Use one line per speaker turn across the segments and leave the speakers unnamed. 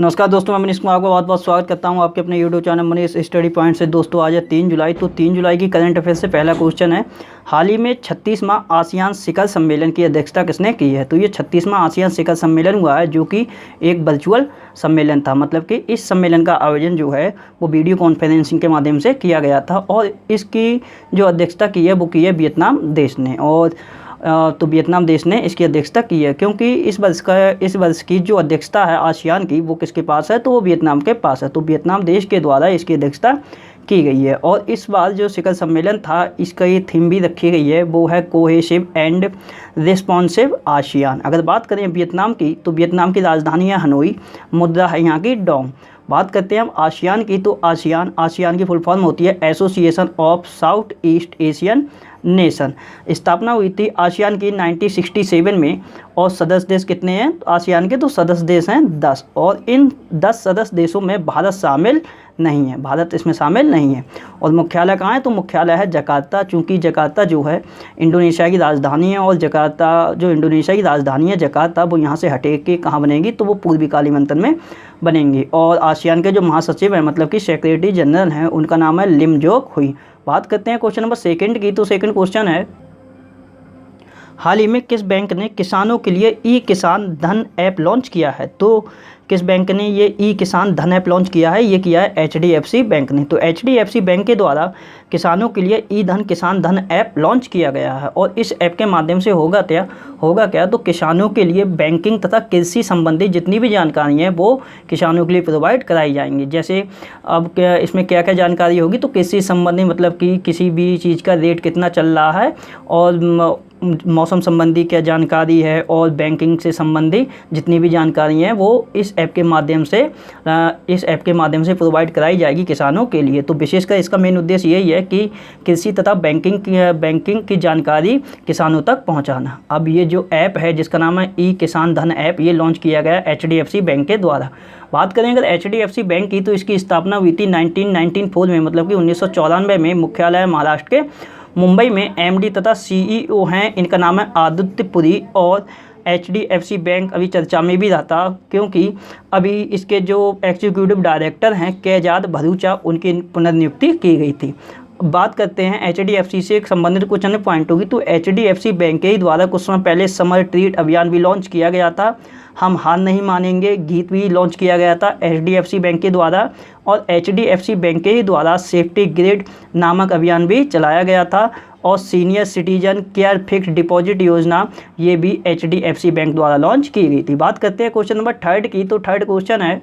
नमस्कार दोस्तों, मैं मनीष कुमार को बहुत बहुत स्वागत करता हूं आपके अपने YouTube channel Manish study point से। दोस्तों आज है 3 जुलाई। तो 3 जुलाई की करंट अफेयर से पहला क्वेश्चन है, हाल ही में 36वां आसियान शिखर सम्मेलन की अध्यक्षता किसने की है। तो ये 36वां आसियान शिखर सम्मेलन हुआ है जो कि एक वर्चुअल सम्मेलन था। मतलब कि इस सम्मेलन का आयोजन जो है वो वीडियो कॉन्फ्रेंसिंग के माध्यम से किया गया था और इसकी जो अध्यक्षता की है वो की है वियतनाम देश ने। और तो वियतनाम देश ने इसकी अध्यक्षता की है, क्योंकि इस वर्ष की जो अध्यक्षता है आसियान की वो किसके पास है, तो वो वियतनाम के पास है। तो वियतनाम देश के द्वारा इसकी अध्यक्षता की गई है। और इस बार जो शिखर सम्मेलन था इसका ये थीम भी रखी गई है, वो है कोहेसिव एंड रिस्पॉन्सिव आसियान। अगर बात करें वियतनाम की, तो वियतनाम की राजधानी है हनोई, मुद्रा है यहाँ की डोंग। बात करते हैं हम आसियान की, तो आसियान की फुल फॉर्म होती है association of south east Asian nation. स्थापना हुई थी आसियान की 1967 में। और सदस्य देश कितने हैं आसियान के, तो सदस्य देश हैं 10। और इन 10 सदस्य देशों में भारत शामिल नहीं है, भारत इसमें शामिल नहीं है। और मुख्यालय कहाँ है, तो मुख्यालय है जकार्ता। चूँकि जकार्ता जो है इंडोनेशिया की राजधानी है, और जकार्ता जो इंडोनेशिया की राजधानी है जकार्ता, वो यहाँ से हटे के कहाँ बनेगी, तो वो पूर्वी कालीमंतन में बनेंगी। और आसियान के जो महासचिव हैं, मतलब कि सेक्रेटरी जनरल हैं, उनका नाम है लिमजोक हुई। बात करते हैं क्वेश्चन नंबर सेकंड की, तो सेकंड क्वेश्चन है, हाल ही में किस बैंक ने किसानों के लिए ई किसान धन ऐप लॉन्च किया है। तो किस बैंक ने ये ई किसान धन ऐप लॉन्च किया है, ये किया है एचडीएफसी बैंक ने। तो एचडीएफसी बैंक के द्वारा किसानों के लिए ई धन किसान धन ऐप लॉन्च किया गया है। और इस ऐप के माध्यम से होगा क्या, तो किसानों के लिए बैंकिंग तथा कृषि संबंधी जितनी भी जानकारी है वो किसानों के लिए प्रोवाइड कराई जाएंगी। जैसे अब क्या इसमें क्या क्या जानकारी होगी, तो कृषि संबंधी मतलब कि किसी भी चीज़ का रेट कितना चल रहा है, और मौसम संबंधी क्या जानकारी है, और बैंकिंग से संबंधी जितनी भी जानकारी है वो इस ऐप के माध्यम से प्रोवाइड कराई जाएगी किसानों के लिए। तो विशेषकर इसका मेन उद्देश्य यही है कि कृषि तथा बैंकिंग की जानकारी किसानों तक पहुंचाना। अब ये जो ऐप है जिसका नाम है ई किसान धन ऐप, ये लॉन्च किया गया एचडीएफसी बैंक के द्वारा। बात करें अगर एचडीएफसी बैंक की, तो इसकी स्थापना हुई थी 1994 में, मतलब कि 1994 में। मुख्यालय महाराष्ट्र के मुंबई में। एमडी तथा सीईओ हैं, इनका नाम है आदित्य पुरी। और एचडीएफसी बैंक अभी चर्चा में भी रहता, क्योंकि अभी इसके जो एग्जीक्यूटिव डायरेक्टर हैं केजाद भरूचा, उनकी पुनर्नियुक्ति की गई थी। बात करते हैं एचडीएफसी से संबंधित कुछ अन्य पॉइंट होगी, तो एचडीएफसी बैंक के द्वारा कुछ समय पहले समर ट्रीट अभियान भी लॉन्च किया गया था। हम हार नहीं मानेंगे गीत भी लॉन्च किया गया था एचडीएफसी बैंक के द्वारा। और एचडीएफसी बैंक के द्वारा सेफ्टी ग्रिड नामक अभियान भी चलाया गया था। और senior citizen care fixed deposit योजना, ये भी एचडीएफसी बैंक द्वारा लॉन्च की गई थी। बात करते हैं क्वेश्चन नंबर थर्ड की, तो थर्ड क्वेश्चन है,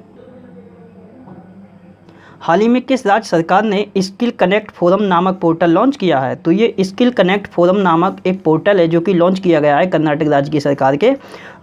हाल ही में किस राज्य सरकार ने स्किल कनेक्ट फोरम नामक पोर्टल लॉन्च किया है। तो ये स्किल कनेक्ट फोरम नामक एक पोर्टल है जो कि लॉन्च किया गया है कर्नाटक राज्य की सरकार के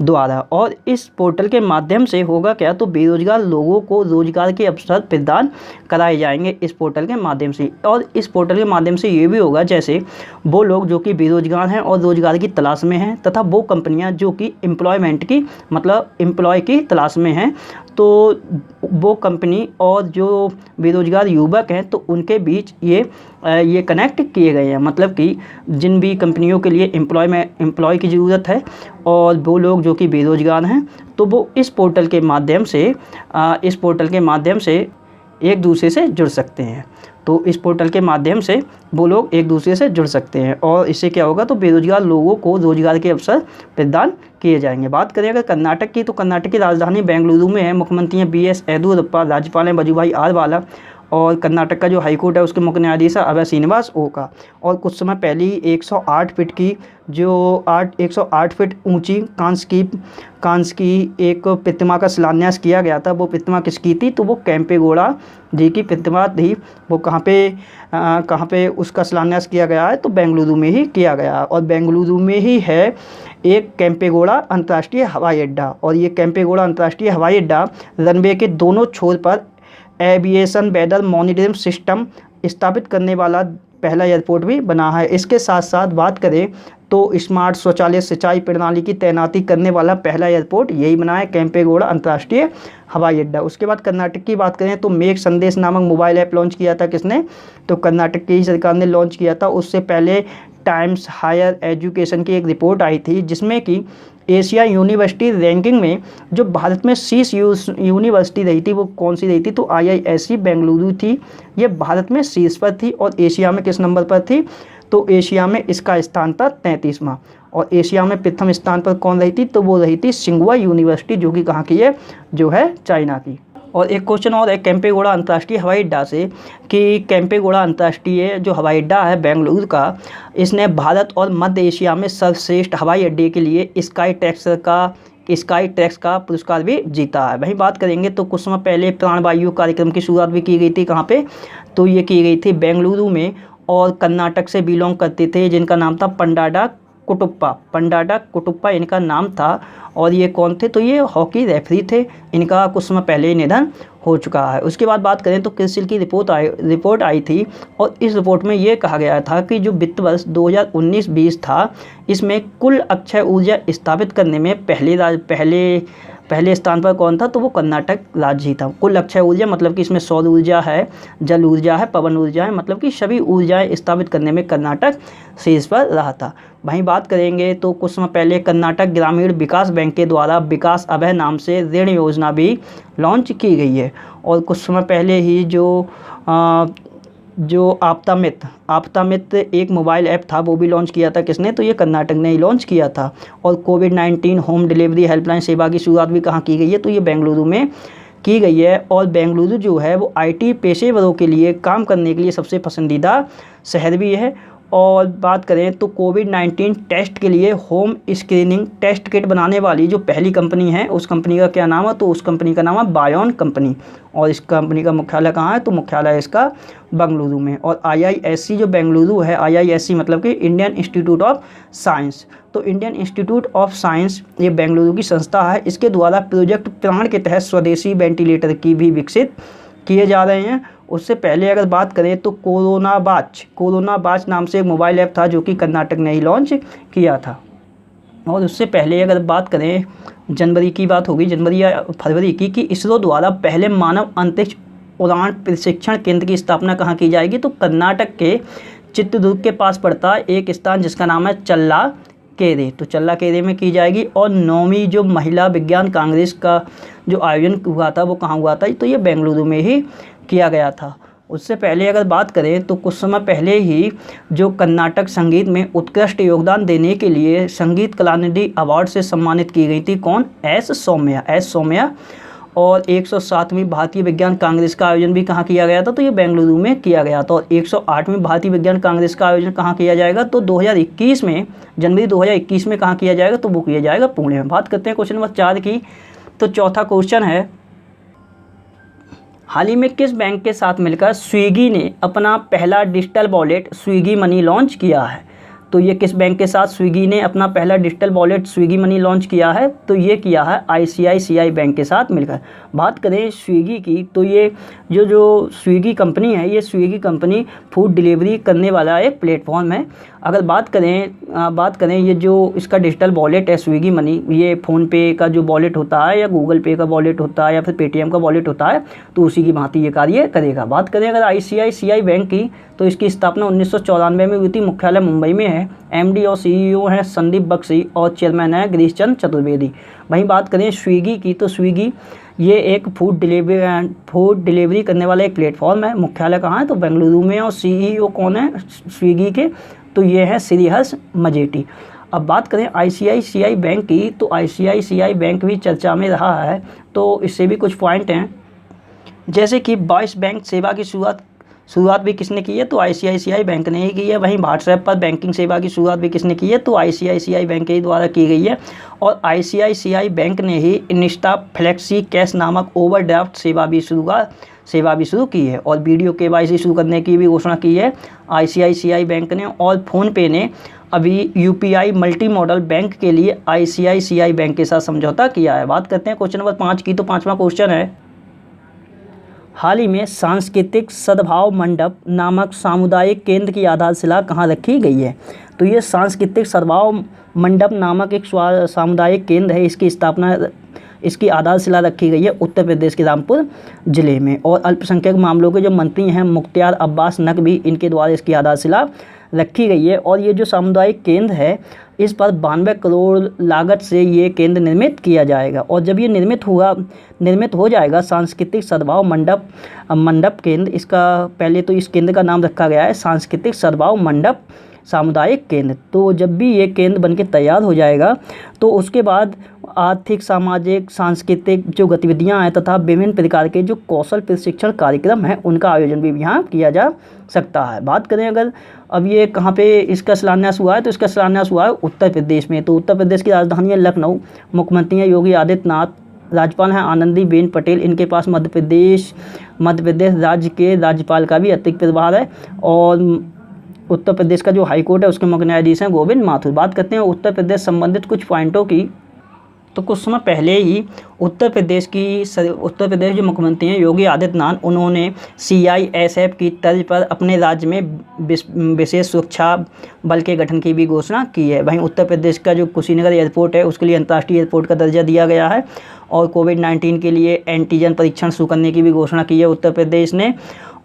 द्वारा। और इस पोर्टल के माध्यम से होगा क्या, तो बेरोजगार लोगों को रोजगार के अवसर प्रदान कराए जाएंगे इस पोर्टल के माध्यम से। और इस पोर्टल के माध्यम से ये भी होगा, जैसे वो लोग जो कि बेरोजगार हैं और रोजगार की तलाश में हैं, तथा वो कंपनियां जो कि एम्प्लॉय की तलाश में हैं, तो वो कंपनी और जो बेरोजगार युवक हैं तो उनके बीच ये कनेक्ट किए गए हैं। मतलब कि जिन भी कंपनियों के लिए एम्प्लॉय की ज़रूरत है और वो लोग जो कि बेरोजगार हैं, तो वो इस पोर्टल के माध्यम से एक दूसरे से जुड़ सकते हैं। तो इस पोर्टल के माध्यम से वो लोग एक दूसरे से जुड़ सकते हैं, और इससे क्या होगा, तो बेरोजगार लोगों को रोजगार के अवसर प्रदान किए जाएंगे। बात करें अगर कर्नाटक की, तो कर्नाटक की राजधानी बेंगलुरु में है। मुख्यमंत्री हैं बीएस येदियुरप्पा, राज्यपाल हैं वजुभाई आरवाला, और कर्नाटक का जो हाईकोर्ट है उसके मुख्य न्यायाधीश है अभय श्रीनिवास ओका। और कुछ समय पहले ही 108 फीट ऊंची कांस की एक प्रतिमा का शिलान्यास किया गया था। वो प्रतिमा किसकी थी, तो वो केम्पेगौड़ा जी की प्रतिमा थी। वो कहाँ पे उसका शिलान्यास किया गया है, तो बेंगलुरु में ही किया गया। और बेंगलुरु में ही है एक केम्पेगौड़ा अंतर्राष्ट्रीय हवाई अड्डा। और ये केम्पेगौड़ा अंतर्राष्ट्रीय हवाई अड्डा रनवे के दोनों छोर पर एविएशन वेदर मॉनिटरिंग सिस्टम स्थापित करने वाला पहला एयरपोर्ट भी बना है। इसके साथ साथ बात करें तो स्मार्ट शौचालय सिंचाई प्रणाली की तैनाती करने वाला पहला एयरपोर्ट यही बना है, केम्पेगौड़ा अंतर्राष्ट्रीय हवाई अड्डा। उसके बाद कर्नाटक की बात करें तो मेक संदेश नामक मोबाइल ऐप लॉन्च किया था किसने, तो कर्नाटक की ही सरकार ने लॉन्च किया था। उससे पहले टाइम्स हायर एजुकेशन की एक रिपोर्ट आई थी, जिसमें कि एशिया यूनिवर्सिटी रैंकिंग में जो भारत में शीर्ष यूनिवर्सिटी रही थी वो कौन सी रही थी, तो IISc बेंगलुरु थी। ये भारत में शीर्ष पर थी। और एशिया में किस नंबर पर थी, तो एशिया में इसका स्थान था 33वां। और एशिया में प्रथम स्थान पर कौन रही थी, तो वो रही थी सिंघुआ यूनिवर्सिटी, जो कि कहाँ की है, जो है चाइना की। और एक क्वेश्चन और है केम्पेगौड़ा अंतर्राष्ट्रीय हवाई अड्डा से, कि केम्पेगौड़ा अंतर्राष्ट्रीय जो हवाई अड्डा है बेंगलुरु का, इसने भारत और मध्य एशिया में सर्वश्रेष्ठ हवाई अड्डे के लिए स्काई ट्रैक्स का पुरस्कार भी जीता है। वहीं बात करेंगे तो कुछ समय पहले प्राणवायु कार्यक्रम की शुरुआत भी की गई थी। कहाँ पे, तो ये की गई थी बेंगलुरु में, और कर्नाटक से बिलोंग करते थे, जिनका नाम था पंडाडा कुटुप्पा इनका नाम था। और ये कौन थे, तो ये हॉकी रेफरी थे। इनका कुछ समय पहले ही निधन हो चुका है। उसके बाद बात करें तो क्रिसिल की रिपोर्ट आई थी, और इस रिपोर्ट में ये कहा गया था कि जो वित्त वर्ष 2019-20 था, इसमें कुल अक्षय ऊर्जा स्थापित करने में पहले स्थान पर कौन था, तो वो कर्नाटक राज्य ही था। कुल अक्षय ऊर्जा मतलब कि इसमें सौर ऊर्जा है, जल ऊर्जा है, पवन ऊर्जा है, मतलब कि सभी ऊर्जाएं स्थापित करने में कर्नाटक शीर्ष पर रहा था। वहीं बात करेंगे तो कुछ समय पहले कर्नाटक ग्रामीण विकास बैंक के द्वारा विकास अभय नाम से ऋण योजना भी लॉन्च की गई है। और कुछ समय पहले ही जो आपता मित्र एक मोबाइल ऐप था, वो भी लॉन्च किया था किसने, तो ये कर्नाटक ने ही लॉन्च किया था। और कोविड-19 होम डिलीवरी हेल्पलाइन सेवा की शुरुआत भी कहाँ की गई है, तो ये बेंगलुरु में की गई है। और बेंगलुरु जो है वो IT पेशेवरों के लिए काम करने के लिए सबसे पसंदीदा शहर भी है। और बात करें तो कोविड-19 टेस्ट के लिए होम स्क्रीनिंग टेस्ट किट बनाने वाली जो पहली कंपनी है, उस कंपनी का क्या नाम है, तो उस कंपनी का नाम है बायोन कंपनी। और इस कंपनी का मुख्यालय कहाँ है, तो मुख्यालय इसका बेंगलुरु में। और IISc जो बेंगलुरु है, IISc मतलब कि इंडियन इंस्टीट्यूट ऑफ साइंस, तो इंडियन इंस्टीट्यूट ऑफ साइंस ये बेंगलुरु की संस्था है। इसके द्वारा प्रोजेक्ट प्राण के तहत स्वदेशी वेंटिलेटर की भी विकसित किए जा रहे हैं। उससे पहले अगर बात करें तो कोरोना बाच नाम से एक मोबाइल ऐप था, जो कि कर्नाटक ने ही लॉन्च किया था। और उससे पहले अगर बात करें जनवरी की बात होगी, जनवरी या फरवरी की, कि इसरो द्वारा पहले मानव अंतरिक्ष उड़ान प्रशिक्षण केंद्र की स्थापना कहाँ की जाएगी, तो कर्नाटक के चित्रदुर्ग के पास पड़ता है एक स्थान जिसका नाम है चल्लाकेरे, तो चल्लाकेरे में की जाएगी। और 9वीं जो महिला विज्ञान कांग्रेस का जो आयोजन हुआ था वो कहाँ हुआ था, तो ये बेंगलुरु में ही किया गया था। उससे पहले अगर बात करें तो कुछ समय पहले ही जो कर्नाटक संगीत में उत्कृष्ट योगदान देने के लिए संगीत कलानिधि अवार्ड से सम्मानित की गई थी, कौन, एस सौम्या। और 107वीं भारतीय विज्ञान कांग्रेस का आयोजन भी कहाँ किया गया था, तो ये बेंगलुरु में किया गया था। और 108वीं भारतीय विज्ञान कांग्रेस का आयोजन कहाँ किया जाएगा, तो 2021 में, जनवरी 2021 में कहाँ किया जाएगा, तो वो किया जाएगा पुणे में। बात करते हैं क्वेश्चन नंबर 4 की। तो चौथा क्वेश्चन है, हाल ही में किस बैंक के साथ मिलकर स्विगी ने अपना पहला digital wallet Swiggy money launch किया है, तो ये किस बैंक के साथ स्विगी ने अपना पहला digital wallet Swiggy money launch किया है, तो ये किया है ICICI बैंक के साथ मिलकर। बात करें स्विगी की, तो ये जो स्विगी कंपनी है, ये स्विगी कंपनी फूड डिलीवरी करने वाला एक प्लेटफॉर्म है। अगर बात करें ये जो इसका डिजिटल वॉलेट है स्विगी मनी, ये फ़ोनपे का जो वॉलेट होता है, या गूगल पे का वॉलेट होता है, या फिर पेटीएम का वॉलेट होता है, तो उसी की भांति ये कार्य करेगा। बात करें अगर ICICI बैंक की, तो इसकी स्थापना 1994 में हुई थी, मुख्यालय मुंबई में है। MD और CEO हैं संदीप बख्शी, और चेयरमैन है गिरीश चंद्र चतुर्वेदी। वहीं बात करें स्विगी की, तो स्विगी ये एक फूड डिलीवरी करने वाला एक प्लेटफॉर्म है। मुख्यालय कहाँ है, तो बेंगलुरु में। और CEO कौन है स्विगी के, तो ये है श्रीहर्ष मजेटी। अब बात करें ICICI बैंक की, तो ICICI बैंक भी चर्चा में रहा है, तो इससे भी कुछ पॉइंट हैं, जैसे कि वॉइस बैंक सेवा की शुरुआत भी किसने की है, तो ICICI बैंक ने ही की है। वहीं व्हाट्सएप पर बैंकिंग सेवा की शुरुआत भी किसने की है, तो ICICI बैंक के द्वारा की गई है। और ICICI बैंक ने ही इंस्टा फ्लेक्सी कैश नामक ओवरड्राफ्ट सेवा भी शुरू की है। और वीडियो KYC शुरू करने की भी घोषणा की है ICICI बैंक ने। और फ़ोनपे ने अभी UPI मल्टी मॉडल बैंक के लिए ICICI बैंक के साथ समझौता किया है। बात करते हैं क्वेश्चन नंबर 5 की, तो 5वां क्वेश्चन है, हाल ही में सांस्कृतिक सद्भाव मंडप नामक सामुदायिक केंद्र की आधारशिला कहाँ रखी गई है, तो ये सांस्कृतिक सद्भाव मंडप नामक एक सामुदायिक केंद्र है, इसकी आधारशिला रखी गई है उत्तर प्रदेश के रामपुर ज़िले में। और अल्पसंख्यक मामलों के जो मंत्री हैं मुख्तार अब्बास नकवी, इनके द्वारा इसकी आधारशिला रखी गई है और ये जो सामुदायिक केंद्र है इस पर 92 करोड़ लागत से ये केंद्र निर्मित किया जाएगा। और जब ये निर्मित हो जाएगा सांस्कृतिक सद्भाव मंडप केंद्र, इसका पहले तो इस केंद्र का नाम रखा गया है सांस्कृतिक सद्भाव मंडप सामुदायिक केंद्र। तो जब भी ये केंद्र बनके तैयार हो जाएगा तो उसके बाद आर्थिक, सामाजिक, सांस्कृतिक जो गतिविधियां हैं तथा विभिन्न प्रकार के जो कौशल प्रशिक्षण कार्यक्रम हैं उनका आयोजन भी यहाँ किया जा सकता है। बात करें अगर अब ये कहाँ पे इसका शिलान्यास हुआ है, तो इसका शिलान्यास हुआ है उत्तर प्रदेश में। तो उत्तर प्रदेश की राजधानी है लखनऊ, मुख्यमंत्री हैं योगी आदित्यनाथ, राज्यपाल हैं आनंदीबेन पटेल, इनके पास मध्य प्रदेश राज्य के राज्यपाल का भी अतिरिक्त प्रभार है। और उत्तर प्रदेश का जो हाईकोर्ट है उसके मुख्य न्यायाधीश हैं गोविंद माथुर। बात करते हैं उत्तर प्रदेश संबंधित कुछ पॉइंटों की। तो कुछ समय पहले ही उत्तर प्रदेश जो मुख्यमंत्री हैं योगी आदित्यनाथ, उन्होंने CISF की तर्ज पर अपने राज्य में विशेष सुरक्षा बल के गठन की भी घोषणा की है। वहीं उत्तर प्रदेश का जो कुशीनगर एयरपोर्ट है उसके लिए अंतर्राष्ट्रीय एयरपोर्ट का दर्जा दिया गया है और कोविड-19 के लिए एंटीजन परीक्षण शुरू करने की भी घोषणा की है उत्तर प्रदेश ने।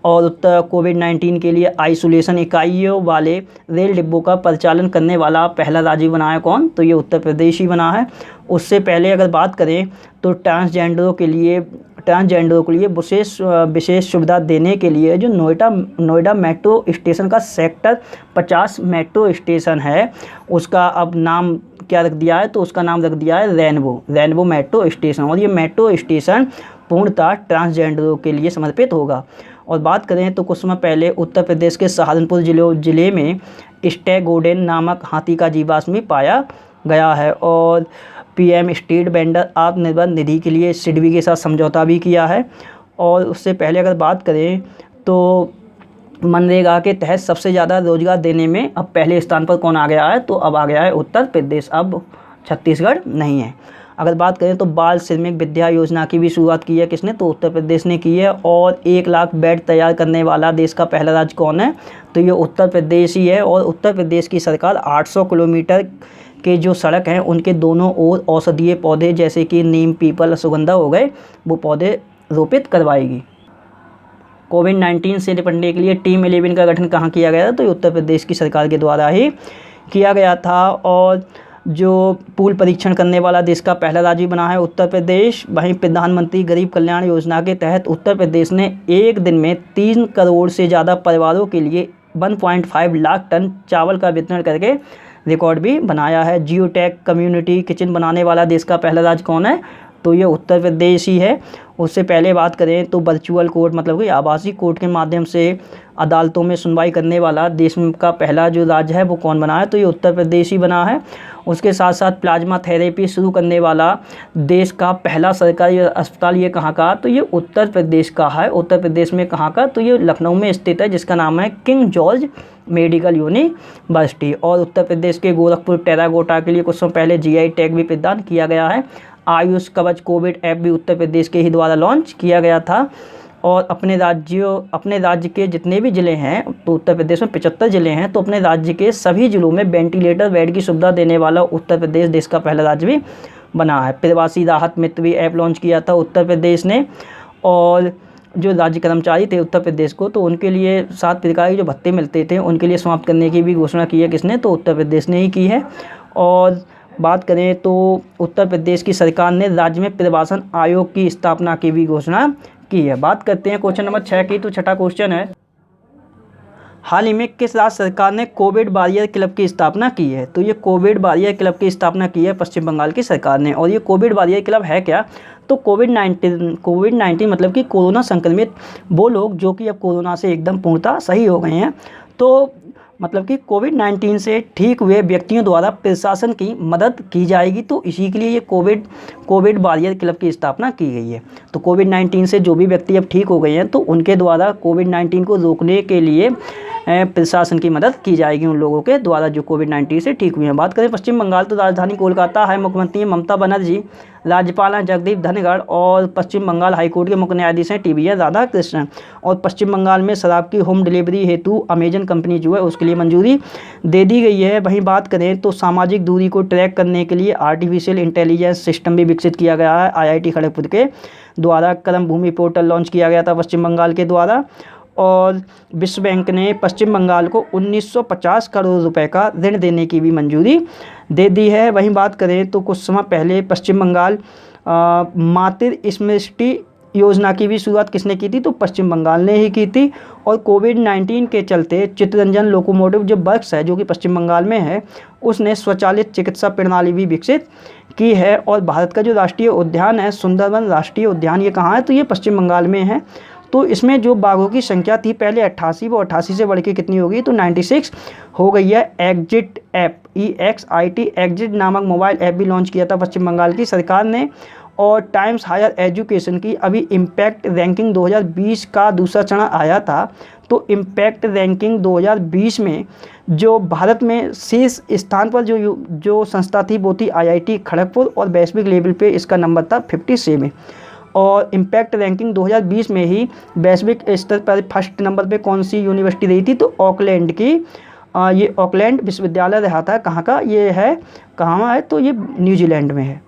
और कोविड-19 के लिए आइसोलेशन इकाइयों वाले रेल डिब्बों का परिचालन करने वाला पहला राज्य बना है कौन, तो ये उत्तर प्रदेश ही बना है। उससे पहले अगर बात करें तो ट्रांसजेंडरों के लिए विशेष सुविधा देने के लिए जो नोएडा मेट्रो स्टेशन का सेक्टर 50 मेट्रो स्टेशन है उसका अब नाम क्या रख दिया है, तो उसका नाम रख दिया है रेनबो मेट्रो स्टेशन। और ये मेट्रो स्टेशन पूर्णतः ट्रांसजेंडरों के लिए समर्पित होगा। और बात करें तो कुछ समय पहले उत्तर प्रदेश के सहारनपुर जिले में स्टेगोडेन नामक हाथी का जीवाश्म पाया गया है। और PM street vendor Atmanirbhar Nidhi के लिए सिडबी के साथ समझौता भी किया है। और उससे पहले अगर बात करें तो मनरेगा के तहत सबसे ज़्यादा रोजगार देने में अब पहले स्थान पर कौन आ गया है, तो अब आ गया है उत्तर प्रदेश, अब छत्तीसगढ़ नहीं है। अगर बात करें तो बाल श्रमिक विद्या योजना की भी शुरुआत की है किसने, तो उत्तर प्रदेश ने की है। और 1 लाख बेड तैयार करने वाला देश का पहला राज्य कौन है, तो ये उत्तर प्रदेश ही है। और उत्तर प्रदेश की सरकार 800 किलोमीटर के जो सड़क हैं उनके दोनों ओर औषधीय पौधे जैसे कि नीम, पीपल, अश्वगंधा हो गए, वो पौधे रोपित करवाएगी। कोविड-19 से निपटने के लिए टीम 11 का गठन कहाँ किया गया था, तो ये उत्तर प्रदेश की सरकार के द्वारा ही किया गया था। और जो पूल परीक्षण करने वाला देश का पहला राज्य बना है उत्तर प्रदेश। वहीं प्रधानमंत्री गरीब कल्याण योजना के तहत उत्तर प्रदेश ने एक दिन में 3 करोड़ से ज़्यादा परिवारों के लिए 1.5 लाख टन चावल का वितरण करके रिकॉर्ड भी बनाया है। जियोटेक कम्युनिटी किचन बनाने वाला देश का पहला राज्य कौन है, तो ये उत्तर प्रदेश ही है। उससे पहले बात करें तो वर्चुअल कोर्ट मतलब कि आभासी कोर्ट के माध्यम से अदालतों में सुनवाई करने वाला देश का पहला जो राज्य है वो कौन बना है, तो ये उत्तर प्रदेश ही बना है। उसके साथ साथ प्लाज्मा थेरेपी शुरू करने वाला देश का पहला सरकारी अस्पताल ये कहाँ का, तो ये उत्तर प्रदेश का है। उत्तर प्रदेश में कहाँ का, तो ये लखनऊ में स्थित है जिसका नाम है किंग जॉर्ज मेडिकल यूनिवर्सिटी। और उत्तर प्रदेश के गोरखपुर टेराकोटा के लिए कुछ समय पहले GI टैग भी प्रदान किया गया है। आयुष कवच कोविड ऐप भी उत्तर प्रदेश के ही द्वारा लॉन्च किया गया था। और अपने राज्य के जितने भी ज़िले हैं, तो उत्तर प्रदेश में 75 ज़िले हैं, तो अपने राज्य के सभी ज़िलों में वेंटिलेटर बेड की सुविधा देने वाला उत्तर प्रदेश देश का पहला राज्य भी बना है। प्रवासी राहत मित्र भी ऐप लॉन्च किया था उत्तर प्रदेश ने। और जो राज्य कर्मचारी थे उत्तर प्रदेश को, तो उनके लिए 7 प्रकार के जो भत्ते मिलते थे उनके लिए समाप्त करने की भी घोषणा की है किसने, तो उत्तर प्रदेश ने ही की है। और बात करें तो उत्तर प्रदेश की सरकार ने राज्य में प्रवासन आयोग की स्थापना की भी घोषणा की है। बात करते हैं क्वेश्चन नंबर 6 की। तो छठा क्वेश्चन है, हाल ही में किस राज्य सरकार ने कोविड वॉरियर क्लब की स्थापना की है, तो ये कोविड वॉरियर क्लब की स्थापना की है पश्चिम बंगाल की सरकार ने। और ये कोविड वॉरियर क्लब है क्या, तो कोविड-19 मतलब कि कोरोना संक्रमित वो लोग जो कि अब कोरोना से एकदम पूर्णतः सही हो गए हैं, तो मतलब कि कोविड-19 से ठीक हुए व्यक्तियों द्वारा प्रशासन की मदद की जाएगी। तो इसी के लिए ये कोविड वॉरियर क्लब की स्थापना की गई है। तो कोविड-19 से जो भी व्यक्ति अब ठीक हो गए हैं तो उनके द्वारा कोविड-19 को रोकने के लिए प्रशासन की मदद की जाएगी उन लोगों के द्वारा जो कोविड-19 से ठीक हुए हैं। बात करें पश्चिम बंगाल, तो राजधानी कोलकाता है, मुख्यमंत्री ममता बनर्जी, राज्यपाल हैं जगदीप धनखड़ और पश्चिम बंगाल हाईकोर्ट के मुख्य न्यायाधीश हैं TVS राधाकृष्णन। और पश्चिम बंगाल में शराब की होम डिलीवरी हेतु अमेजन कंपनी जो है उसके लिए मंजूरी दे दी गई है। वहीं बात करें तो सामाजिक दूरी को ट्रैक करने के लिए आर्टिफिशियल इंटेलिजेंस सिस्टम भी विकसित किया गया है IIT खड़गपुर के द्वारा। कर्म भूमि पोर्टल लॉन्च किया गया था पश्चिम बंगाल के द्वारा। और विश्व बैंक ने पश्चिम बंगाल को 1950 करोड़ रुपए का ऋण देने की भी मंजूरी दे दी है। वहीं बात करें तो कुछ समय पहले पश्चिम बंगाल मातृ स्मृति योजना की भी शुरुआत किसने की थी, तो पश्चिम बंगाल ने ही की थी। और कोविड-19 के चलते चित्तरंजन लोकोमोटिव जो वर्क्स है जो कि पश्चिम बंगाल में है, उसने स्वचालित चिकित्सा प्रणाली भी विकसित की है। और भारत का जो राष्ट्रीय उद्यान है सुंदरवन राष्ट्रीय उद्यान, ये कहाँ है, तो ये पश्चिम बंगाल में है। तो इसमें जो बाघों की संख्या थी पहले 88, वो 88 से बढ़ के कितनी हो गई, तो 96 हो गई है। एग्जिट ऐप EXIT एग्जिट नामक मोबाइल ऐप भी लॉन्च किया था पश्चिम बंगाल की सरकार ने। और टाइम्स हायर एजुकेशन की अभी इम्पैक्ट रैंकिंग 2020 का दूसरा चरण आया था। तो इम्पैक्ट रैंकिंग 2020 में जो भारत में शीर्ष स्थान पर जो संस्था थी वो थी IIT खड़गपुर, और वैश्विक लेवल पे इसका नंबर था 57। और इम्पैक्ट रैंकिंग 2020 में ही वैश्विक स्तर पर फर्स्ट नंबर पे कौन सी यूनिवर्सिटी रही थी, तो ऑकलैंड की ये ऑकलैंड विश्वविद्यालय रहा था। कहाँ का ये है, कहाँ है, तो ये न्यूजीलैंड में है।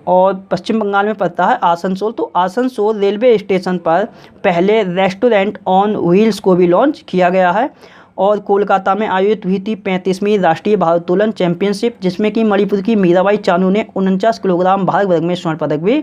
और पश्चिम बंगाल में पड़ता है आसनसोल। तो आसनसोल रेलवे स्टेशन पर पहले रेस्टोरेंट ऑन व्हील्स को भी लॉन्च किया गया है। और कोलकाता में आयोजित हुई थी 35वीं राष्ट्रीय भारोत्तोलन चैंपियनशिप, जिसमें कि मणिपुर की मीराबाई चानू ने 49 किलोग्राम भार वर्ग में स्वर्ण पदक भी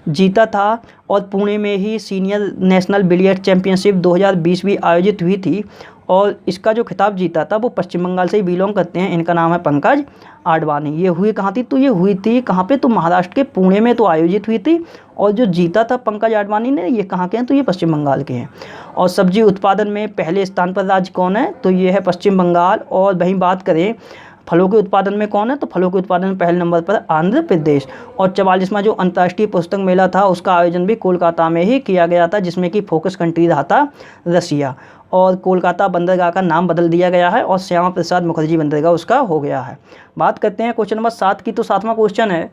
जीता था। और पुणे में ही सीनियर नेशनल बिलियर्ड चैंपियनशिप 2020 भी आयोजित हुई थी, और इसका जो खिताब जीता था वो पश्चिम बंगाल से ही बिलोंग करते हैं। इनका नाम है पंकज आडवाणी। ये हुई कहाँ थी, तो ये हुई थी कहाँ पे, तो महाराष्ट्र के पुणे में तो आयोजित हुई थी। और जो जीता था पंकज आडवाणी ने, ये कहाँ के हैं, तो ये पश्चिम बंगाल के हैं। और सब्जी उत्पादन में पहले स्थान पर राज्य कौन है, तो ये है पश्चिम बंगाल। और वहीं बात करें फलों के उत्पादन में कौन है, तो फलों के उत्पादन में पहले नंबर पर आंध्र प्रदेश। और 44वां जो अंतर्राष्ट्रीय पुस्तक मेला था उसका आयोजन भी कोलकाता में ही किया गया था, जिसमें कि फोकस कंट्री रहा था रसिया। और कोलकाता बंदरगाह का नाम बदल दिया गया है और श्यामा प्रसाद मुखर्जी बंदरगाह उसका हो गया है। बात करते हैं क्वेश्चन नंबर 7 की। तो 7वां क्वेश्चन है,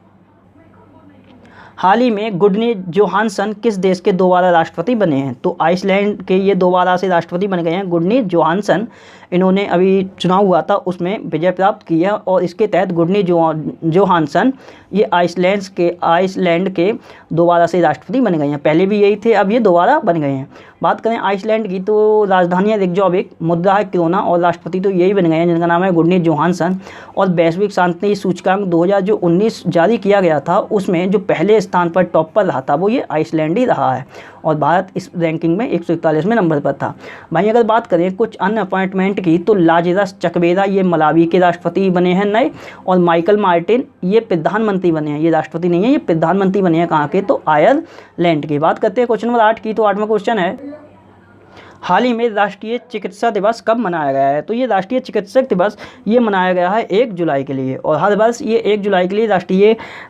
हाल ही में गुडनी जोहानसन किस देश के दोबारा राष्ट्रपति बने हैं, तो आइसलैंड के ये दोबारा से राष्ट्रपति बन गए हैं गुडनी जोहानसन। इन्होंने अभी चुनाव हुआ था उसमें विजय प्राप्त की है, और इसके तहत गुडनी जोहानसन ये आइसलैंड के दोबारा से राष्ट्रपति बन गए हैं। पहले भी यही थे, अब ये दोबारा बन गए हैं। बात करें आइसलैंड की, तो राजधानी है रिकजॉविक, मुद्रा है क्रोना, और राष्ट्रपति तो यही बन गए हैं जिनका नाम है गुडनी जोहानसन। और वैश्विक शांति सूचकांक 2019 जारी किया गया था, उसमें जो पहले स्थान पर टॉप पर रहा था वो ये आइसलैंड ही रहा है, और भारत इस रैंकिंग में 141वें नंबर पर था। भाई अगर बात करें कुछ अन्य अपॉइंटमेंट की, तो लाजरस चकवेरा ये मलावी के राष्ट्रपति बने हैं नए, और माइकल मार्टिन ये प्रधानमंत्री बने हैं, ये राष्ट्रपति नहीं है, ये प्रधानमंत्री बने हैं कहाँ के, तो आयरलैंड के। बात करते हैं क्वेश्चन नंबर 8 की। तो 8वां क्वेश्चन है, हाल ही में राष्ट्रीय चिकित्सा दिवस कब मनाया गया है, तो ये राष्ट्रीय चिकित्सक दिवस ये मनाया गया है 1 जुलाई के लिए। और हर वर्ष ये 1 जुलाई के लिए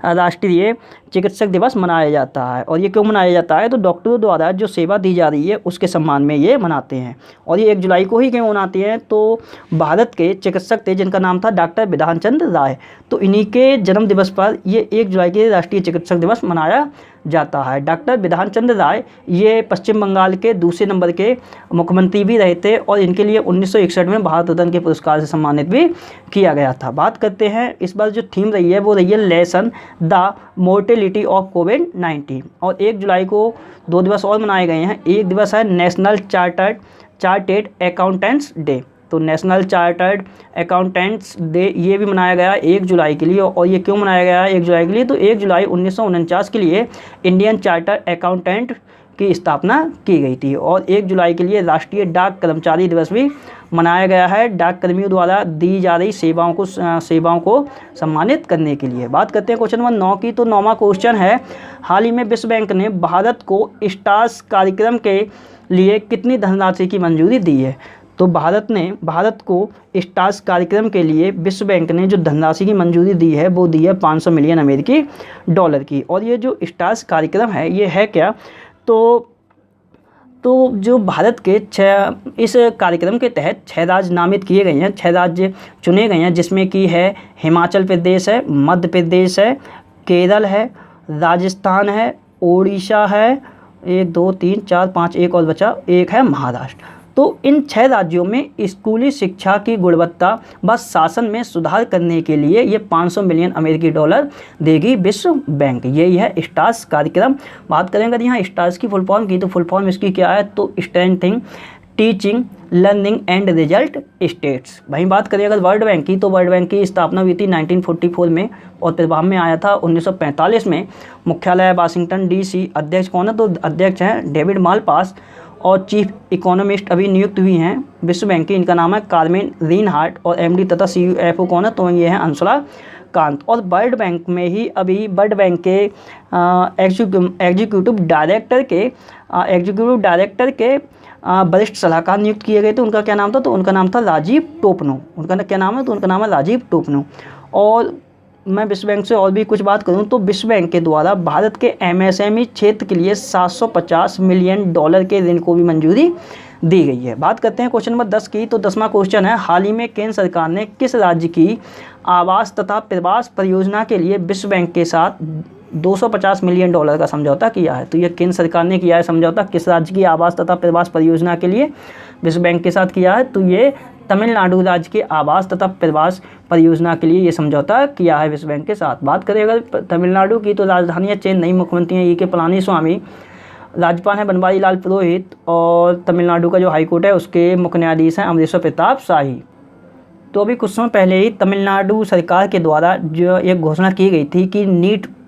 राष्ट्रीय चिकित्सक दिवस मनाया जाता है। और ये क्यों मनाया जाता है, तो डॉक्टरों द्वारा जो सेवा दी जा रही है उसके सम्मान में ये मनाते हैं। और ये 1 जुलाई को ही क्यों मनाते हैं, तो भारत के चिकित्सक थे जिनका नाम था डॉक्टर बिधान चंद्र राय, तो इन्हीं के जन्म दिवस पर ये 1 जुलाई के लिए राष्ट्रीय चिकित्सक दिवस मनाया जाता है। डॉक्टर बिधान चंद्र राय ये पश्चिम बंगाल के दूसरे नंबर के मुख्यमंत्री भी रहे थे, और इनके लिए 1961 में भारत रत्न के पुरस्कार से सम्मानित भी किया गया था। बात करते हैं इस बार जो थीम रही है वो रही है लेसन द मोर्टेलिटी ऑफ कोविड-19। और 1 जुलाई को 2 दिवस और मनाए गए हैं। एक दिवस है नेशनल चार्टर्ड अकाउंटेंट्स डे, तो नेशनल चार्टर्ड अकाउंटेंट्स डे ये भी मनाया गया 1 जुलाई के लिए। और ये क्यों मनाया गया है 1 जुलाई के लिए, तो 1 जुलाई 1949 के लिए इंडियन चार्टर्ड अकाउंटेंट की स्थापना की गई थी। और 1 जुलाई के लिए राष्ट्रीय डाक कर्मचारी दिवस भी मनाया गया है, डाक कर्मियों द्वारा दी जा रही सेवाओं को सम्मानित करने के लिए। बात करते हैं क्वेश्चन नंबर 9 की। तो 9वां क्वेश्चन है, हाल ही में विश्व बैंक ने भारत को स्टार्स कार्यक्रम के लिए कितनी धनराशि की मंजूरी दी है, तो भारत को स्टार्स कार्यक्रम के लिए विश्व बैंक ने जो धनराशि की मंजूरी दी है वो दी है 500 मिलियन अमेरिकी डॉलर की। और ये जो स्टार्स कार्यक्रम है ये है क्या, तो जो भारत के इस कार्यक्रम के तहत 6 राज्य नामित किए गए हैं, 6 राज्य चुने गए हैं, जिसमें कि है हिमाचल प्रदेश है, मध्य प्रदेश है, केरल है, राजस्थान है, उड़ीसा है, 1 2 3 4 5 एक और बचा, एक है महाराष्ट्र। तो इन 6 राज्यों में स्कूली शिक्षा की गुणवत्ता व शासन में सुधार करने के लिए ये 500 मिलियन अमेरिकी डॉलर देगी विश्व बैंक। यही है स्टार्स कार्यक्रम। बात करें अगर यहाँ स्टार्स की फुल फॉर्म की, तो फुल फॉर्म इसकी क्या है, तो strengthening teaching learning and result states. वहीं बात करें अगर वर्ल्ड बैंक की, तो वर्ल्ड बैंक की स्थापना हुई थी 1944 में और प्रभाव में आया था 1945 में। मुख्यालय वाशिंगटन DC। अध्यक्ष कौन है, तो अध्यक्ष हैं डेविड मालपास और चीफ इकोनॉमिस्ट अभी नियुक्त हुई हैं विश्व बैंक की, इनका नाम है कार्मेन रीनहार्ट। और MD तथा CFO कौन है, तो ये हैं अंशुला कांत। और वर्ल्ड बैंक में ही अभी वर्ल्ड बैंक के एग्जीक्यूटिव डायरेक्टर के वरिष्ठ सलाहकार नियुक्त किए गए थे। उनका क्या नाम था, तो उनका नाम था राजीव टोपनो। उनका क्या नाम है, तो उनका नाम है राजीव टोपनो। और मैं विश्व बैंक से और भी कुछ बात करूं तो विश्व बैंक के द्वारा भारत के MSME क्षेत्र के लिए 750 मिलियन डॉलर के ऋण को भी मंजूरी दी गई है। बात करते हैं क्वेश्चन नंबर 10 की, तो 10वां क्वेश्चन है, हाल ही में केंद्र सरकार ने किस राज्य की आवास तथा प्रवास परियोजना के लिए विश्व बैंक के साथ 250 मिलियन डॉलर का समझौता किया है। तो यह केंद्र सरकार ने किया है समझौता, किस राज्य की आवास तथा प्रवास परियोजना के लिए विश्व बैंक के साथ किया है, तो ये तमिलनाडु राज्य के आवास तथा प्रवास परियोजना के लिए ये समझौता किया है विश्व बैंक के साथ। बात करें अगर तमिलनाडु की, तो राजधानी है चेन्नई, मुख्यमंत्री हैं E.K. पलानीस्वामी, राज्यपाल हैं बनवारी लाल पुरोहित और तमिलनाडु का जो हाईकोर्ट है उसके मुख्य न्यायाधीश हैं अमरेश्वर प्रताप शाही। तो अभी कुछ समय पहले ही तमिलनाडु सरकार के द्वारा जो एक घोषणा की गई थी कि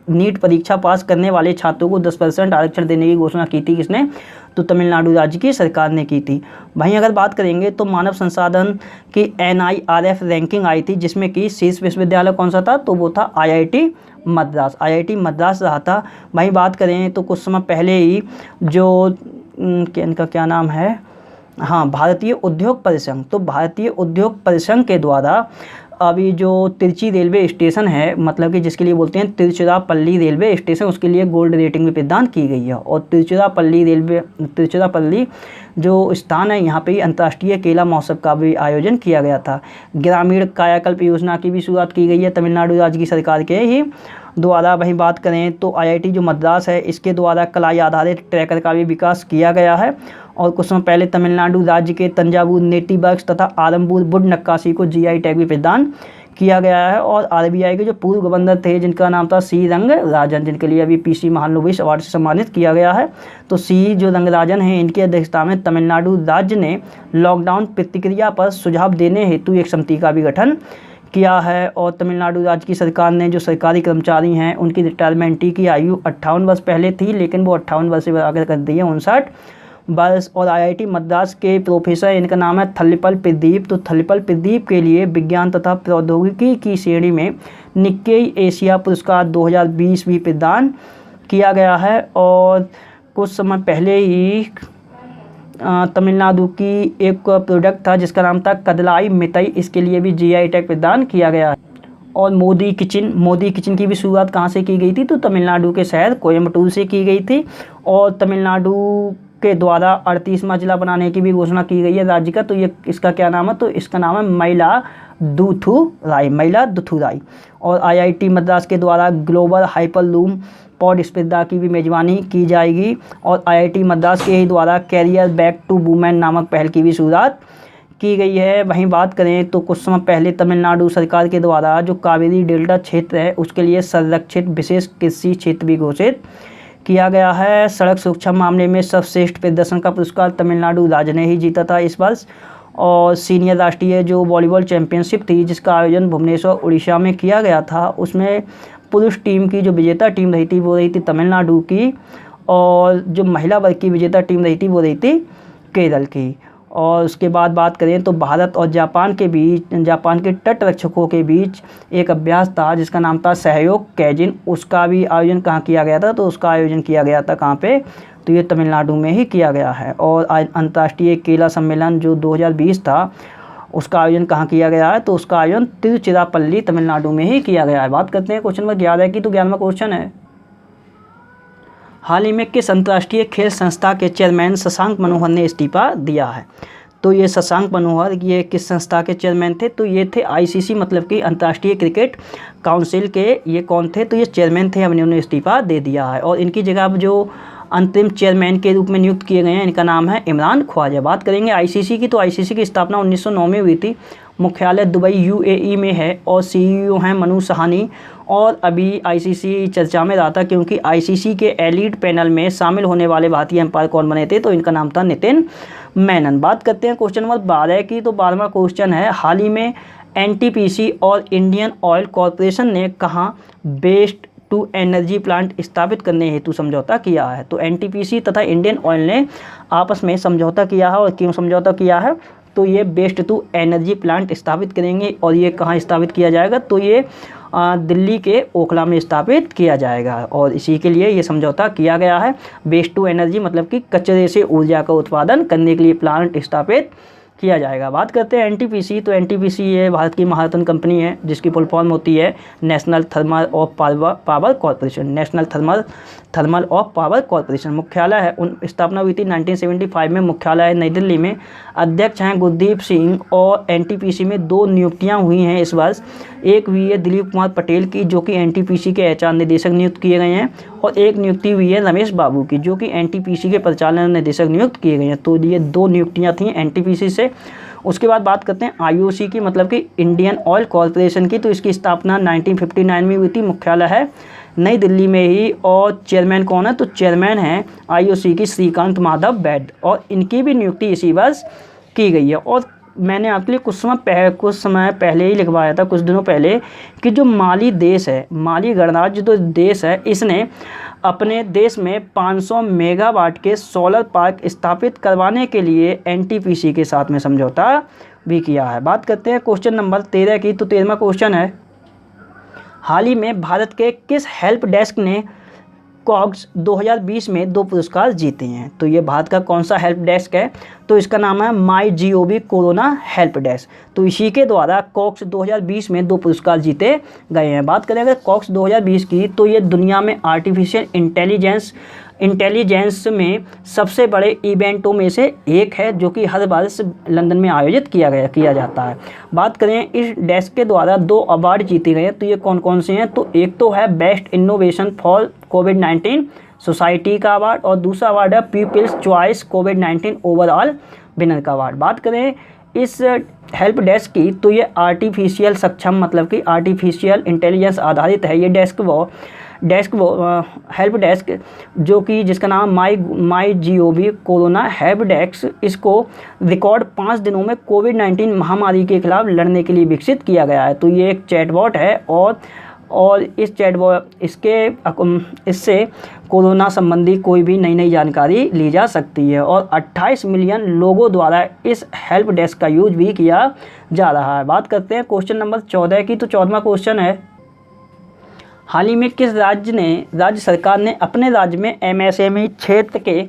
नीट परीक्षा पास करने वाले छात्रों को 10% आरक्षण देने की घोषणा की थी। किसने, तो तमिलनाडु राज्य की सरकार ने की थी। वहीं अगर बात करेंगे तो मानव संसाधन की NIRF रैंकिंग आई थी, जिसमें कि शीर्ष विश्वविद्यालय कौन सा था, तो वो था IIT मद्रास रहा था। वहीं बात करें तो कुछ समय पहले ही जो इनका क्या नाम है, हाँ, भारतीय उद्योग परिसंघ, तो भारतीय उद्योग परिसंघ के द्वारा अभी जो तिरुचि रेलवे स्टेशन है, मतलब कि जिसके लिए बोलते हैं तिरुचिरापल्ली रेलवे स्टेशन, उसके लिए गोल्ड रेटिंग भी प्रदान की गई है। और तिरुचिरापल्ली जो स्थान है, यहाँ पे अंतर्राष्ट्रीय केला महोत्सव का भी आयोजन किया गया था। ग्रामीण कायाकल्प योजना की भी शुरुआत की गई है तमिलनाडु राज्य की सरकार के ही द्वारा। वहीं बात करें तो IIT जो मद्रास है, इसके द्वारा कलाई आधारित ट्रैकर का भी विकास किया गया है। और कुछ समय पहले तमिलनाडु राज्य के तंजावुर नेटिव वर्क्स तथा आरंबूर वुड नक्काशी को GI टैग भी प्रदान किया गया है। और RBI के जो पूर्व गवर्नर थे, जिनका नाम था C रंगराजन, जिनके लिए अभी PC महालनोबिस अवार्ड से सम्मानित किया गया है, तो C जो रंगराजन हैं, इनकी अध्यक्षता में तमिलनाडु राज्य ने लॉकडाउन प्रतिक्रिया पर सुझाव देने हेतु एक समिति का भी गठन किया है। और तमिलनाडु राज्य की सरकार ने जो सरकारी कर्मचारी हैं, उनकी रिटायरमेंट की आयु 58 वर्ष पहले थी, लेकिन वो 58 वर्ष से बढ़ाकर कर दी है 59 वर्ष। और IIT मद्रास के प्रोफेसर, इनका नाम है थल्लीपल प्रदीप, तो थल्लीपल प्रदीप के लिए विज्ञान तथा प्रौद्योगिकी की श्रेणी में निक्केई एशिया पुरस्कार 2020 भी प्रदान किया गया है। और कुछ समय पहले ही तमिलनाडु की एक प्रोडक्ट था जिसका नाम था कदलाई मिठाई, इसके लिए भी GI टैग प्रदान किया गया है। और मोदी किचन की भी शुरुआत कहाँ से की गई थी, तो तमिलनाडु के शहर कोयम्बटूर से की गई थी। और तमिलनाडु के द्वारा 38वां जिला बनाने की भी घोषणा की गई है राज्य का, तो ये इसका क्या नाम है, तो इसका नाम है मयिलादुथुराई। और IIT मद्रास के द्वारा ग्लोबल हाइपरलूम पॉड स्पर्धा की भी मेजबानी की जाएगी। और IIT मद्रास के ही द्वारा कैरियर बैक टू वुमेन नामक पहल की भी शुरुआत की गई है। वहीं बात करें तो कुछ समय पहले तमिलनाडु सरकार के द्वारा जो कावेरी डेल्टा क्षेत्र है, उसके लिए संरक्षित विशेष कृषि क्षेत्र भी घोषित किया गया है। सड़क सुरक्षा मामले में सर्वश्रेष्ठ प्रदर्शन का पुरस्कार तमिलनाडु राज्य ने ही जीता था इस वर्ष। और सीनियर राष्ट्रीय जो वॉलीबॉल चैंपियनशिप थी, जिसका आयोजन भुवनेश्वर उड़ीसा में किया गया था, उसमें पुरुष टीम की जो विजेता टीम रही थी वो रही थी तमिलनाडु की, और जो महिला वर्ग की विजेता टीम रही थी वो रही थी केरल की। और उसके बाद बात करें तो भारत और जापान के तट रक्षकों के बीच एक अभ्यास था जिसका नाम था सहयोग कैजिन, उसका भी आयोजन कहाँ किया गया था, तो उसका आयोजन किया गया था कहाँ पे, तो ये तमिलनाडु में ही किया गया है। और अंतर्राष्ट्रीय केला सम्मेलन जो 2020 था, उसका आयोजन कहाँ किया गया है, तो उसका आयोजन तिरुचिरापल्ली तमिलनाडु में ही किया गया है। बात करते हैं क्वेश्चन नंबर 11 की, तो 11वां क्वेश्चन है, हाल ही में किस अंतर्राष्ट्रीय खेल संस्था के चेयरमैन शशांक मनोहर ने इस्तीफा दिया है। तो ये शशांक मनोहर ये किस संस्था के चेयरमैन थे, तो ये थे ICC मतलब कि अंतर्राष्ट्रीय क्रिकेट काउंसिल के ये कौन थे, तो ये चेयरमैन थे, अब इन्होंने इस्तीफा दे दिया है। और इनकी जगह अब जो अंतरिम चेयरमैन के रूप में नियुक्त किए गए हैं, इनका नाम है इमरान ख्वाजा। बात करेंगे आईसीसी की, तो आईसीसी की स्थापना 1909 में हुई थी। मुख्यालय दुबई यूएई में है और सीईओ हैं मनु सहानी। और अभी आईसीसी चर्चा में रहा था क्योंकि आईसीसी के एलीट पैनल में शामिल होने वाले भारतीय अंपायर कौन बने थे, तो इनका नाम था नितिन मेनन। बात करते हैं क्वेश्चन नंबर 12 की, तो 12वां क्वेश्चन है, हाल ही में एनटीपीसी और इंडियन ऑयल कॉरपोरेशन ने कहाँ वेस्ट टू एनर्जी प्लांट स्थापित करने हेतु समझौता किया है। तो एनटीपीसी तथा इंडियन ऑयल ने आपस में समझौता किया है। और क्यों समझौता किया है, तो ये वेस्ट टू एनर्जी प्लांट स्थापित करेंगे। और ये कहाँ स्थापित किया जाएगा, तो ये दिल्ली के ओखला में स्थापित किया जाएगा। और इसी के लिए ये समझौता किया गया है। वेस्ट टू एनर्जी मतलब कि कचरे से ऊर्जा का उत्पादन करने के लिए प्लांट स्थापित किया जाएगा। बात करते हैं एनटीपीसी, तो एनटीपीसी ये भारत की महारत्न कंपनी है जिसकी फुल फॉर्म होती है national thermal of power corporation. National thermal of power corporation. मुख्यालय है, स्थापना हुई थी 1975 में। मुख्यालय है नई दिल्ली में। अध्यक्ष हैं गुरदीप सिंह। और एनटीपीसी में 2 नियुक्तियां हुई हैं इस वर्ष। एक हुई है दिलीप कुमार पटेल की, जो कि एनटीपीसी के एचआर निदेशक नियुक्त किए गए हैं। और एक नियुक्ति हुई है रमेश बाबू की, जो कि एनटीपीसी के परिचालन निदेशक नियुक्त किए गए हैं। तो ये 2 नियुक्तियां थीं एनटीपीसी से। उसके बाद बात करते हैं आईओसी की, मतलब कि इंडियन ऑयल कॉरपोरेशन की। तो इसकी स्थापना 1959 में हुई थी। मुख्यालय है नई दिल्ली में ही। और चेयरमैन कौन है, तो चेयरमैन हैं आईओसी की श्रीकांत माधव वैद। और इनकी भी नियुक्ति इसी वर्ष की गई है। और मैंने आपके लिए कुछ समय पहले ही लिखवाया था, कुछ दिनों पहले, कि जो माली देश है, माली गणराज्य जो देश है, इसने अपने देश में 500 मेगावाट के सोलर पार्क स्थापित करवाने के लिए एनटीपीसी के साथ में समझौता भी किया है। बात करते हैं क्वेश्चन नंबर 13 की, तो 13वां क्वेश्चन है, हाल ही में भारत के किस हेल्प डेस्क ने कॉग्स 2020 में 2 पुरस्कार जीते हैं। तो ये भारत का कौन सा हेल्प डेस्क है, तो इसका नाम है MyGov कोरोना हेल्प डेस्क। तो इसी के द्वारा कॉक्स 2020 में 2 पुरस्कार जीते गए हैं। बात करें अगर कॉक्स 2020 की, तो ये दुनिया में आर्टिफिशियल इंटेलिजेंस में सबसे बड़े इवेंटों में से एक है, जो कि हर वर्ष लंदन में आयोजित किया जाता है। बात करें इस डेस्क के द्वारा 2 अवार्ड जीते गए हैं, तो ये कौन कौन से हैं, तो एक तो है best innovation for covid society का अवार्ड। और दूसरा अवार्ड है पीपल्स चॉइस कोविड-19 ओवरऑल विनर का अवार्ड। बात करें इस हेल्प डेस्क की, तो ये आर्टिफिशियल सक्षम, मतलब कि आर्टिफिशियल इंटेलिजेंस आधारित है। ये हेल्प डेस्क जो कि जिसका नाम MyGov कोरोना हेल्प डेस्क, इसको रिकॉर्ड 5 दिनों में कोविड-19 महामारी के खिलाफ लड़ने के लिए विकसित किया गया है। तो ये एक चैटबॉट है। और इस चैटबॉट इससे कोरोना संबंधी कोई भी नई जानकारी ली जा सकती है। और 28 मिलियन लोगों द्वारा इस हेल्प डेस्क का यूज भी किया जा रहा है। बात करते हैं क्वेश्चन नंबर 14 की, तो 14वां क्वेश्चन है, हाल ही में किस राज्य सरकार ने अपने राज्य में एमएसएमई क्षेत्र के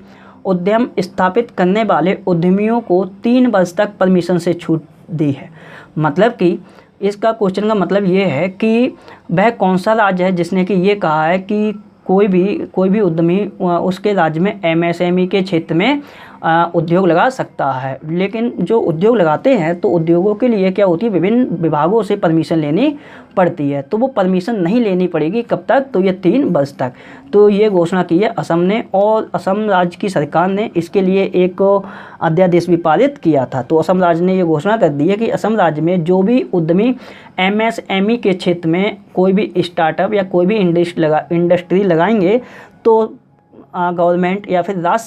उद्यम स्थापित करने वाले उद्यमियों को 3 वर्ष तक परमिशन से छूट दी है। मतलब कि इसका क्वेश्चन का मतलब ये है कि वह कौन सा राज्य है जिसने कि ये कहा है कि कोई भी उद्यमी उसके राज्य में एमएसएमई के क्षेत्र में उद्योग लगा सकता है। लेकिन जो उद्योग लगाते हैं, तो उद्योगों के लिए क्या होती है, विभिन्न विभागों से परमिशन लेनी पड़ती है। तो वो परमिशन नहीं लेनी पड़ेगी, कब तक, तो ये 3 वर्ष तक। तो ये घोषणा की है असम ने। और असम राज्य की सरकार ने इसके लिए एक अध्यादेश भी पारित किया था। तो असम राज्य ने ये घोषणा कर दी है कि असम राज्य में जो भी उद्यमी एमएसएमई के क्षेत्र में कोई भी स्टार्टअप या कोई भी इंडस्ट्री लगाएंगे, तो गवर्नमेंट या फिर राज्य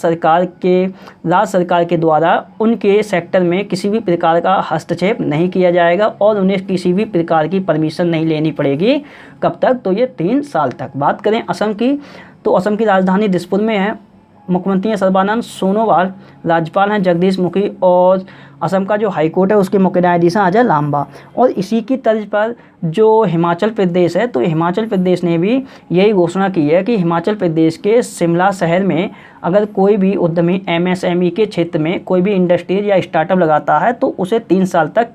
सरकार के द्वारा उनके सेक्टर में किसी भी प्रकार का हस्तक्षेप नहीं किया जाएगा और उन्हें किसी भी प्रकार की परमिशन नहीं लेनी पड़ेगी। कब तक, तो ये 3 साल तक। बात करें असम की, तो असम की राजधानी दिसपुर में है। मुख्यमंत्री हैं सर्बानंद सोनोवाल, राज्यपाल हैं जगदीश मुखी, और असम का जो हाईकोर्ट है उसके मुख्य न्यायाधीश हैं अजय लांबा। और इसी की तर्ज पर जो हिमाचल प्रदेश है, तो हिमाचल प्रदेश ने भी यही घोषणा की है कि हिमाचल प्रदेश के शिमला शहर में अगर कोई भी उद्यमी एमएसएमई के क्षेत्र में कोई भी इंडस्ट्री या स्टार्टअप लगाता है, तो उसे 3 साल तक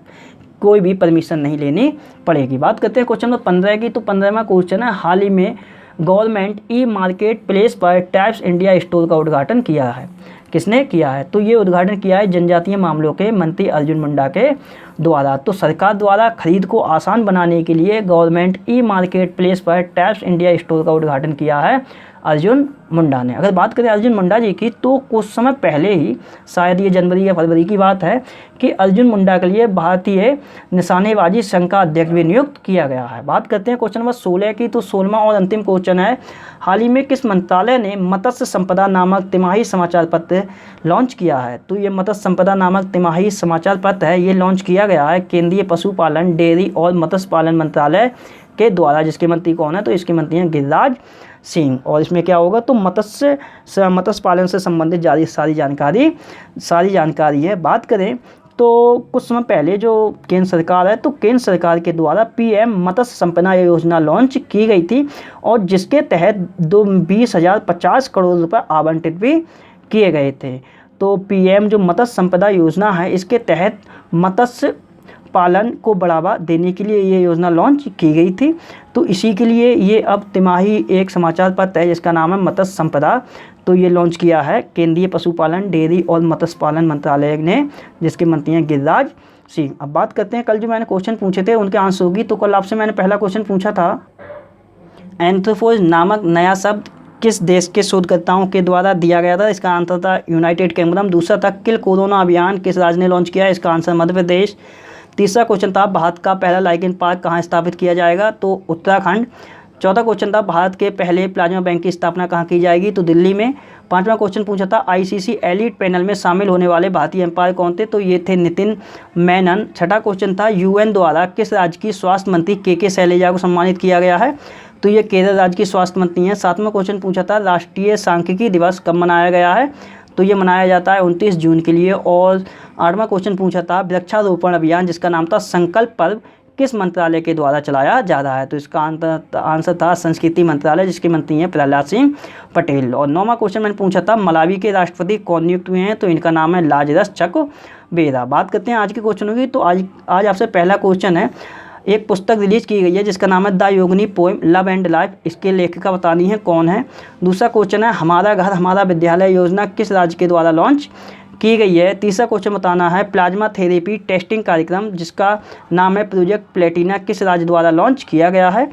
कोई भी परमिशन नहीं लेनी पड़ेगी। बात करते हैं क्वेश्चन नंबर 15 की, तो 15वां क्वेश्चन है, हाल ही में गवर्नमेंट ई मार्केट प्लेस पर टैप्स इंडिया स्टोर का उद्घाटन किया है। किसने किया है, तो ये उद्घाटन किया है जनजातीय मामलों के मंत्री अर्जुन मुंडा के द्वारा। तो सरकार द्वारा खरीद को आसान बनाने के लिए गवर्नमेंट ई मार्केट प्लेस पर टैप्स इंडिया स्टोर का उद्घाटन किया है अर्जुन मुंडा ने। अगर बात करें अर्जुन मुंडा जी की, तो कुछ समय पहले ही, शायद ये जनवरी या फरवरी की बात है, कि अर्जुन मुंडा के लिए भारतीय निशानेबाजी संघ का अध्यक्ष भी नियुक्त किया गया है। बात करते हैं क्वेश्चन नंबर 16 की। तो 16वां और अंतिम क्वेश्चन है, हाल ही में किस मंत्रालय ने मत्स्य संपदा नामक तिमाही समाचार पत्र लॉन्च किया है? तो ये मत्स्य संपदा नामक तिमाही समाचार पत्र है, ये लॉन्च किया गया है केंद्रीय पशुपालन, डेयरी और मत्स्य पालन मंत्रालय के द्वारा। जिसके मंत्री कौन है? तो इसके मंत्री हैं गिरिराज सिंह। और इसमें क्या होगा? तो मत्स्य पालन से संबंधित सारी जानकारी है। बात करें तो कुछ समय पहले जो केंद्र सरकार है, तो केंद्र सरकार के द्वारा पीएम मत्स्य संपदा योजना लॉन्च की गई थी, और जिसके तहत 20,050 करोड़ रुपए आवंटित भी किए गए थे। तो पीएम जो मत्स्य संपदा योजना है, इसके तहत मत्स्य पालन को बढ़ावा देने के लिए ये योजना लॉन्च की गई थी। तो इसी के लिए ये अब तिमाही एक समाचार पत्र है जिसका नाम है मत्स्य संपदा। तो ये लॉन्च किया है केंद्रीय पशुपालन, डेयरी और मत्स्य पालन मंत्रालय ने, जिसके मंत्री हैं गिरिराज सिंह। अब बात करते हैं कल जो मैंने क्वेश्चन पूछे थे उनके आंसर होगी। तो कल आपसे मैंने पहला क्वेश्चन पूछा था, एंथ्रोपोज नामक नया शब्द किस देश के शोधकर्ताओं के द्वारा दिया गया था? इसका आंसर था यूनाइटेड किंगडम। दूसरा था, किल कोरोना अभियान किस राज्य ने लॉन्च किया? इसका आंसर मध्य प्रदेश। तीसरा क्वेश्चन था, भारत का पहला लाइकेन पार्क कहाँ स्थापित किया जाएगा? तो उत्तराखंड। चौथा क्वेश्चन था, भारत के पहले प्लाज्मा बैंक की स्थापना कहाँ की जाएगी? तो दिल्ली में। पांचवा क्वेश्चन पूछा था, आईसीसी एलीट पैनल में शामिल होने वाले भारतीय एम्पायर कौन थे? तो ये थे नितिन मेनन। छठा क्वेश्चन था, यूएन द्वारा किस राज्य की स्वास्थ्य मंत्री के शैलजा को सम्मानित किया गया है? तो ये केरल राज्य की स्वास्थ्य मंत्री हैं। सातवां क्वेश्चन पूछा था, राष्ट्रीय सांख्यिकी दिवस कब मनाया गया है? तो ये मनाया जाता है 29 जून के लिए। और आठवां क्वेश्चन पूछा था, वृक्षारोपण अभियान जिसका नाम था संकल्प पर्व किस मंत्रालय के द्वारा चलाया जा रहा है? तो इसका आंसर था संस्कृति मंत्रालय, जिसके मंत्री हैं प्रहलाद सिंह पटेल। और नौवां क्वेश्चन मैंने पूछा था, मलावी के राष्ट्रपति कौन नियुक्त हुए हैं? तो इनका नाम है लाजरस चकवेरा। बात करते हैं आज के क्वेश्चनों की। तो आज आपसे पहला क्वेश्चन है, एक पुस्तक रिलीज की गई है जिसका नाम है the Yogini poem love and life, इसके लेखिका बतानी है कौन है? दूसरा क्वेश्चन है, हमारा घर हमारा विद्यालय योजना किस राज्य के द्वारा लॉन्च की गई है? तीसरा क्वेश्चन बताना है, प्लाज्मा थेरेपी टेस्टिंग कार्यक्रम जिसका नाम है प्रोजेक्ट प्लेटिना किस राज्य द्वारा लॉन्च किया गया है?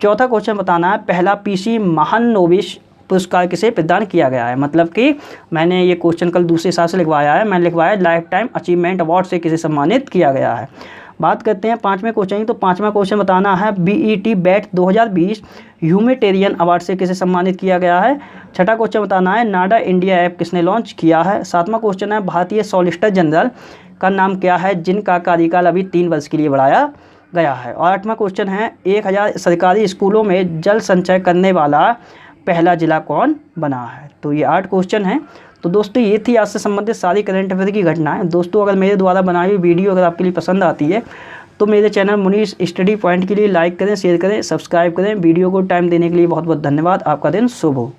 चौथा क्वेश्चन बताना है, पहला पीसी महानोबिस पुरस्कार किसे प्रदान किया गया है? मतलब कि मैंने ये क्वेश्चन कल दूसरे हिसाब से लिखवाया है, मैंने लिखवाया लाइफ टाइम अचीवमेंट अवार्ड से किसे सम्मानित किया गया है। बात करते हैं पांचवें क्वेश्चन की। तो पांचवा क्वेश्चन बताना है, बीईटी बैट 2020 ह्यूमैनिटेरियन अवार्ड से किसे सम्मानित किया गया है? छठा क्वेश्चन बताना है, नाडा इंडिया ऐप किसने लॉन्च किया है? सातवां क्वेश्चन है, भारतीय सॉलिसिटर जनरल का नाम क्या है जिनका कार्यकाल अभी 3 वर्ष के लिए बढ़ाया गया है? और आठवां क्वेश्चन है, 1000 सरकारी स्कूलों में जल संचय करने वाला पहला जिला कौन बना है? तो ये 8 क्वेश्चन हैं। तो दोस्तों ये थी आज से संबंधित सारी करंट अफेयर की घटनाएं। दोस्तों अगर मेरे द्वारा बनाई हुई वीडियो अगर आपके लिए पसंद आती है तो मेरे चैनल मुनीष स्टडी पॉइंट के लिए लाइक करें, शेयर करें, सब्सक्राइब करें। वीडियो को टाइम देने के लिए बहुत बहुत धन्यवाद। आपका दिन शुभ हो।